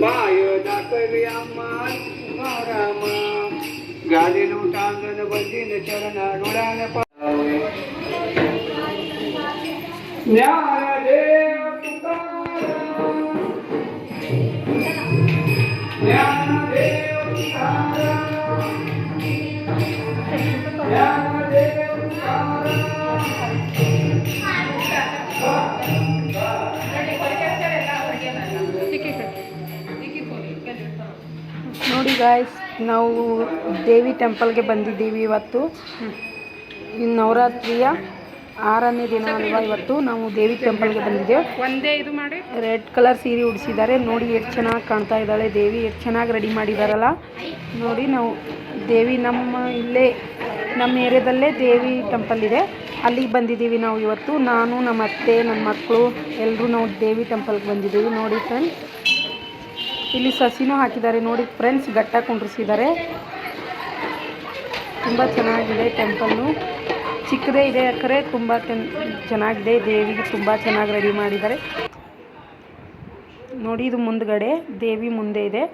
Bye दाखवी अम्मा राम गालीनु टांगन बंदीन चरण रुडान पावे ज्ञानदेव तुकाराम ज्ञानदेव तुकाराम ज्ञानदेव तुकाराम ನೋಡಿ ಗಾಯ್ಸ್, ನಾವು ದೇವಿ ಟೆಂಪಲ್ಗೆ ಬಂದಿದ್ದೀವಿ. ಇವತ್ತು ನವರಾತ್ರಿಯ 6ನೇ ದಿನ ಅಲ್ವಾ. ಇವತ್ತು ನಾವು ದೇವಿ ಟೆಂಪಲ್ಗೆ ಬಂದಿದ್ದೇವೆ. ಒಂದೇ ಇದು ಮಾಡಿ ರೆಡ್ ಕಲರ್ ಸೀರೆ ಉಡಿಸಿದ್ದಾರೆ. ನೋಡಿ ಎಷ್ಟು ಚೆನ್ನಾಗಿ ಕಾಣ್ತಾ ಇದ್ದಾಳೆ ದೇವಿ, ಎಷ್ಟು ಚೆನ್ನಾಗಿ ರೆಡಿ ಮಾಡಿದಾರಲ್ಲ ನೋಡಿ. ನಾವು ದೇವಿ ನಮ್ಮ ಏರಿಯಾದಲ್ಲೇ ದೇವಿ ಟೆಂಪಲ್ ಇದೆ, ಅಲ್ಲಿಗೆ ಬಂದಿದ್ದೀವಿ ನಾವು ಇವತ್ತು. ನಾನು, ನಮ್ಮ ಅತ್ತೆ, ನನ್ನ ಮಕ್ಕಳು ಎಲ್ಲರೂ ನಾವು ದೇವಿ ಟೆಂಪಲ್ಗೆ ಬಂದಿದ್ದೀವಿ. ನೋಡಿ ಫ್ರೆಂಡ್ಸ್, ಇಲ್ಲಿ ಸಸಿನೂ ಹಾಕಿದ್ದಾರೆ ನೋಡಿ ಫ್ರೆಂಡ್ಸ್, ಗಟ್ಟ ಕುಂಡ್ರಿಸಿದ್ದಾರೆ. ತುಂಬ ಚೆನ್ನಾಗಿದೆ ಟೆಂಪಲ್ಲು, ಚಿಕ್ಕದೇ ಇದೆ ಯಾಕಂದರೆ ತುಂಬ ಚೆನ್ನಾಗಿದೆ. ದೇವಿಗೆ ತುಂಬ ಚೆನ್ನಾಗಿ ರೆಡಿ ಮಾಡಿದ್ದಾರೆ ನೋಡಿ. ಇದು ಮುಂದ್ಗಡೆ ದೇವಿ ಮುಂದೆ ಇದೆ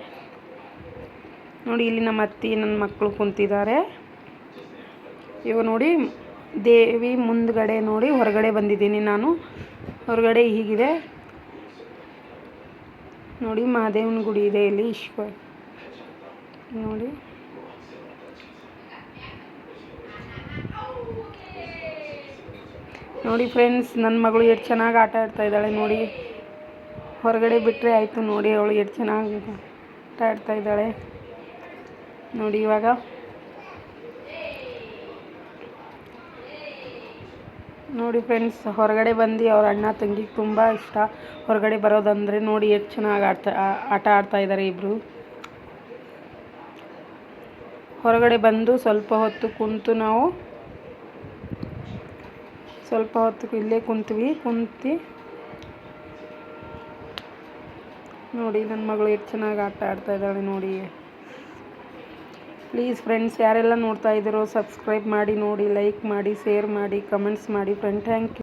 ನೋಡಿ. ಇಲ್ಲಿ ನಮ್ಮ ಅತ್ತೆ, ನನ್ನ ಮಕ್ಕಳು ಕುಂತಿದ್ದಾರೆ. ಇವಾಗ ನೋಡಿ ದೇವಿ ಮುಂದ್ಗಡೆ ನೋಡಿ. ಹೊರಗಡೆ ಬಂದಿದ್ದೀನಿ ನಾನು. ಹೊರಗಡೆ ಹೀಗಿದೆ ನೋಡಿ. ಮಹಾದೇವನ ಗುಡಿ ಇದೆ ಇಲ್ಲಿ. ನೋಡಿ ನೋಡಿ ಫ್ರೆಂಡ್ಸ್, ನನ್ನ ಮಗಳು ಎಷ್ಟು ಚೆನ್ನಾಗಿ ಆಟ ಆಡ್ತಾ ಇದ್ದಾಳೆ ನೋಡಿ. ಹೊರಗಡೆ ಬಿಟ್ಟರೆ ಆಯಿತು ನೋಡಿ, ಅವಳು ಎಷ್ಟು ಚೆನ್ನಾಗಿ ಆಟ ಆಡ್ತಾ ಇದ್ದಾಳೆ ನೋಡಿ. ಇವಾಗ ನೋಡಿ ಫ್ರೆಂಡ್ಸ್, ಹೊರಗಡೆ ಬಂದು ಅವ್ರ ಅಣ್ಣ ತಂಗಿಗೆ ತುಂಬ ಇಷ್ಟ ಹೊರಗಡೆ ಬರೋದಂದರೆ. ನೋಡಿ ಎಷ್ಟು ಚೆನ್ನಾಗಿ ಆಟ ಆಡ್ತಾ ಇದ್ದಾರೆ ಇಬ್ಬರು. ಹೊರಗಡೆ ಬಂದು ಸ್ವಲ್ಪ ಹೊತ್ತು ಕುಂತು ನಾವು ಇಲ್ಲೇ ಕುಂತು ನೋಡಿ. ನನ್ನ ಮಗಳು ಎಷ್ಟು ಚೆನ್ನಾಗಿ ಆಟ ಆಡ್ತಾ ಇದ್ದಾಳೆ ನೋಡಿ. ಪ್ಲೀಸ್ ಫ್ರೆಂಡ್ಸ್, ಯಾರೆಲ್ಲ ನೋಡ್ತಾ ಇದ್ದೀರೋ ಸಬ್ಸ್ಕ್ರೈಬ್ ಮಾಡಿ ನೋಡಿ, ಲೈಕ್ ಮಾಡಿ, ಶೇರ್ ಮಾಡಿ, ಕಮೆಂಟ್ಸ್ ಮಾಡಿ ಫ್ರೆಂಡ್. Thank you.